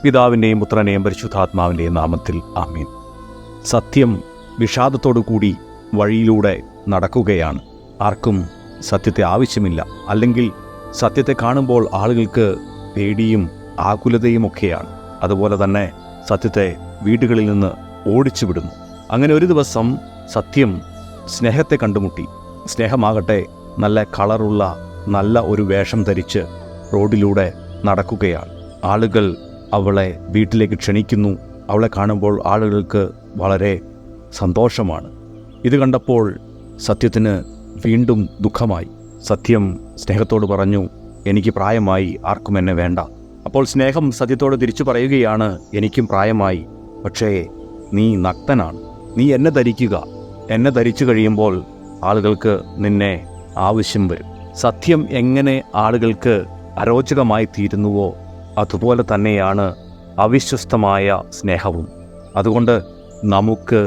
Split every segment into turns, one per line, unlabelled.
പിതാവിൻ്റെയും പുത്രൻ്റെയും പരിശുദ്ധാത്മാവിൻ്റെയും നാമത്തിൽ ആമീൻ. സത്യം വിഷാദത്തോടു കൂടി വഴിയിലൂടെ നടക്കുകയാണ്. ആർക്കും സത്യത്തെ ആവശ്യമില്ല. അല്ലെങ്കിൽ സത്യത്തെ കാണുമ്പോൾ ആളുകൾക്ക് പേടിയും ആകുലതയുമൊക്കെയാണ്. അതുപോലെ തന്നെ സത്യത്തെ വീടുകളിൽ നിന്ന് ഓടിച്ചു വിടുന്നു. അങ്ങനെ ഒരു ദിവസം സത്യം സ്നേഹത്തെ കണ്ടുമുട്ടി. സ്നേഹമാകട്ടെ നല്ല കളറുള്ള നല്ല ഒരു വേഷം ധരിച്ച് റോഡിലൂടെ നടക്കുകയാണ്. ആളുകൾ അവളെ വീട്ടിലേക്ക് ക്ഷണിക്കുന്നു. അവളെ കാണുമ്പോൾ ആളുകൾക്ക് വളരെ സന്തോഷമാണ്. ഇത് കണ്ടപ്പോൾ സത്യത്തിന് വീണ്ടും ദുഃഖമായി. സത്യം സ്നേഹത്തോട് പറഞ്ഞു, എനിക്ക് പ്രായമായി, ആർക്കും എന്നെ വേണ്ട. അപ്പോൾ സ്നേഹം സത്യത്തോട് തിരിച്ചു പറയുകയാണ്, എനിക്കും പ്രായമായി, പക്ഷേ നീ നഗ്നനാണ്, നീ എന്നെ ധരിക്കുക. എന്നെ ധരിച്ചു കഴിയുമ്പോൾ ആളുകൾക്ക് നിന്നെ ആവശ്യം വരും. സത്യം എങ്ങനെ ആളുകൾക്ക് അരോചകമായി തീരുന്നുവോ അതുപോലെ തന്നെയാണ് അവിശ്വസ്തമായ സ്നേഹവും. അതുകൊണ്ട് നമുക്ക്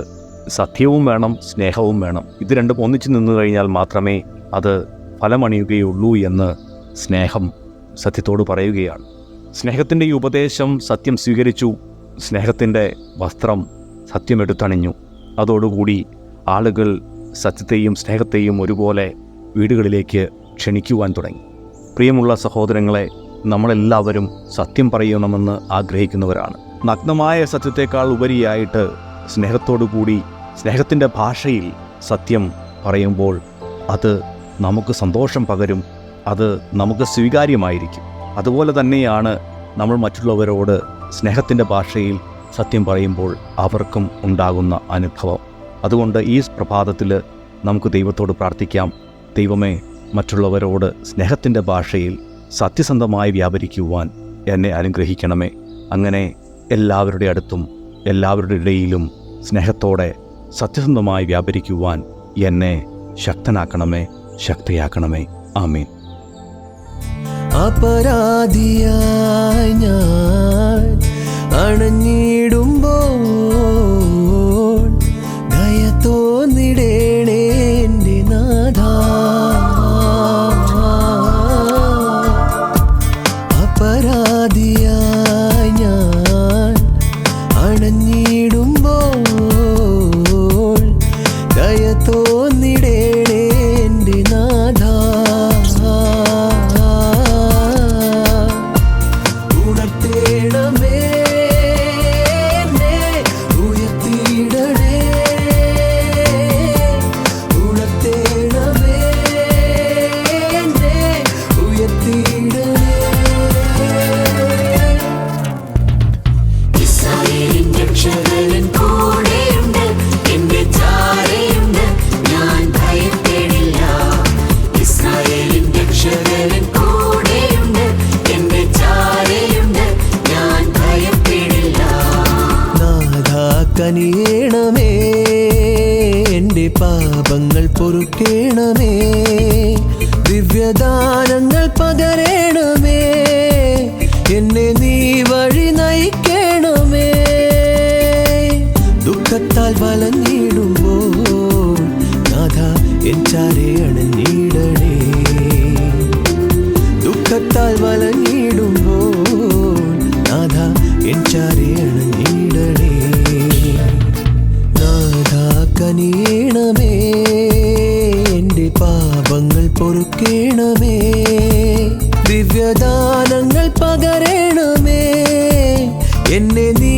സത്യവും വേണം, സ്നേഹവും വേണം. ഇത് രണ്ടും ഒന്നിച്ചു നിന്നു കഴിഞ്ഞാൽ മാത്രമേ അത് ഫലമണിയുകയുള്ളൂ എന്ന് സ്നേഹം സത്യത്തോട് പറയുകയാണ്. സ്നേഹത്തിൻ്റെ ഈ ഉപദേശം സത്യം സ്വീകരിച്ചു. സ്നേഹത്തിൻ്റെ വസ്ത്രം സത്യം എടുത്തണിഞ്ഞു. അതോടുകൂടി ആളുകൾ സത്യത്തെയും സ്നേഹത്തെയും ഒരുപോലെ വീടുകളിലേക്ക് ക്ഷണിക്കുവാൻ തുടങ്ങി. പ്രിയമുള്ള സഹോദരങ്ങളെ, നമ്മളെല്ലാവരും സത്യം പറയണമെന്ന് ആഗ്രഹിക്കുന്നവരാണ്. നഗ്നമായ സത്യത്തെക്കാൾ ഉപരിയായിട്ട് സ്നേഹത്തോടു കൂടി സ്നേഹത്തിൻ്റെ ഭാഷയിൽ സത്യം പറയുമ്പോൾ അത് നമുക്ക് സന്തോഷം പകരും, അത് നമുക്ക് സ്വീകാര്യമായിരിക്കും. അതുപോലെ തന്നെയാണ് നമ്മൾ മറ്റുള്ളവരോട് സ്നേഹത്തിൻ്റെ ഭാഷയിൽ സത്യം പറയുമ്പോൾ അവർക്കും ഉണ്ടാകുന്ന അനുഭവം. അതുകൊണ്ട് ഈ പ്രഭാതത്തിൽ നമുക്ക് ദൈവത്തോട് പ്രാർത്ഥിക്കാം, ദൈവമേ, മറ്റുള്ളവരോട് സ്നേഹത്തിൻ്റെ ഭാഷയിൽ സത്യസന്ധമായി വ്യാപരിക്കുവാൻ എന്നെ അനുഗ്രഹിക്കണമേ. അങ്ങനെ എല്ലാവരുടെ അടുത്തും എല്ലാവരുടെ ഇടയിലും സ്നേഹത്തോടെ സത്യസന്ധമായി വ്യാപരിക്കുവാൻ എന്നെ ശക്തനാക്കണമേ, ശക്തിയാക്കണമേ. ആമീൻ.
അപരാധിയായി ഞാൻ അണഞ്ഞിടുമ്പോൾ ദയ തോന്നിടേണേ എൻ്റെ നാഥാ. അപരാധിയായി ഞാൻ അണഞ്ഞിടുമ്പോൾ ദയ തോന്നിടേണേ എൻ്റെ നാഥാ. ഉണർത്തേണമേ, ഉയർത്തിയിടണേ, ഉണർത്തേണമേ, ഉയർത്തിയിടണേ.
ഇസ്രായേലിൻ രക്ഷകൻ കൂടെയുണ്ട്, എന്റെ ചാരയുണ്ട്, ഞാൻ ഭയപ്പെടില്ല. ഇസ്രായേലിൻ രക്ഷകൻ കൂടെയുണ്ട്, എന്റെ ചാരയുണ്ട്, ഞാൻ ഭയപ്പെടില്ല.
നാഥാ കനിയേണമേ, എൻ്റെ പാപങ്ങൾ പൊറുക്കേണമേ, ദിവ്യദാനങ്ങൾ പകരേണമേ, എന്നെ നീ വഴി നയിക്കണമേ. ദുഃഖത്താൽ വലഞ്ഞിടുമ്പോൾ നാഥാ എൻ ചാരെ അണഞ്ഞിടണേ. ദുഃഖത്താൽ വലഞ്ഞിടുമ്പോൾ നാഥാ എൻ ചാരെ അണഞ്ഞിടണേ. നാഥാ കനിയേണമേ, എൻ്റെ പാപങ്ങൾ പൊറുക്കേണമേ, ദിവ്യദാനങ്ങൾ പകരേണമേ, എന്നെ നീ